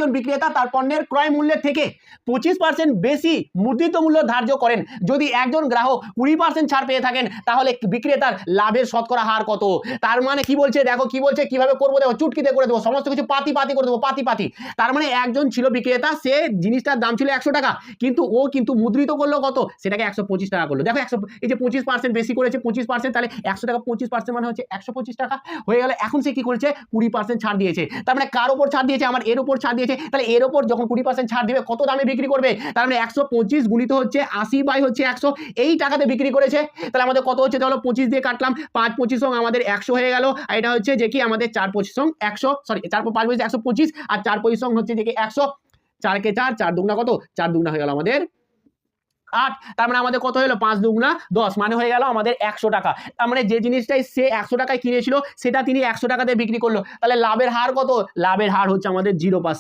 একজন বিক্রেতা তার পণ্যের ক্রয় মূল্যের থেকে 25% বেশি মুদ্রিত মূল্য ধার্য করেন, যদি একজন গ্রাহক 20% ছাড় পেয়ে থাকেন, তাহলে বিক্রেতার লাভের শতকরা হার কত? তার মানে কি বলছে, দেখো কি বলছে, কিভাবে করবো দেখো, চুটকিতে করে দেবো, সমস্ত কিছু পাতি পাতি করে দেবো, পাতি পাতি। তার মানে একজন ছিল বিক্রেতা, সে জিনিসটার দাম ছিল 100 টাকা, কিন্তু ও কিন্তু মুদ্রিত করলো কত, সেটাকে 125 টাকা করলো। দেখো 100, এই যে 25% বেশি করেছে, 25%, তাহলে 100 টাকা 25% মানে হচ্ছে 125 টাকা হয়ে গেল। এখন সে কি করেছে, 20% ছাড় দিয়েছে। তার মানে কার উপর ছাড় দিয়েছে, আমার এর উপর ছাড় দিয়েছে। তাহলে এর উপর যখন 20% ছাড় দিবে, কত দামে বিক্রি করবে? তার মানে 125 গুণিত হচ্ছে 80/100, এই টাকাতে বিক্রি করেছে। তাহলে আমাদের কত হচ্ছে, তাহলে 25 দিয়ে কাটলাম, 5×25 আমাদের 100 হয়ে গেল। আর এটা হচ্ছে যে কি আমাদের 4×25 100, সরি 4×5 125, আর 4×25 হচ্ছে যে কি 100, 4 কে 4, 4 দুগুণা কত, 4 দুগুণা হয়ে গেল আমাদের 8। তার মানে আমাদের কত হলো, 5 দুগুণা 10, মানে হয়ে গেল আমাদের 100 টাকা। তার মানে যে জিনিসটাই সে 100 টাকায় কিনেছিল, সেটা তিনি 100 টাকাতে বিক্রি করলো। তাহলে লাভের হার কত? লাভের হার হচ্ছে আমাদের 0%।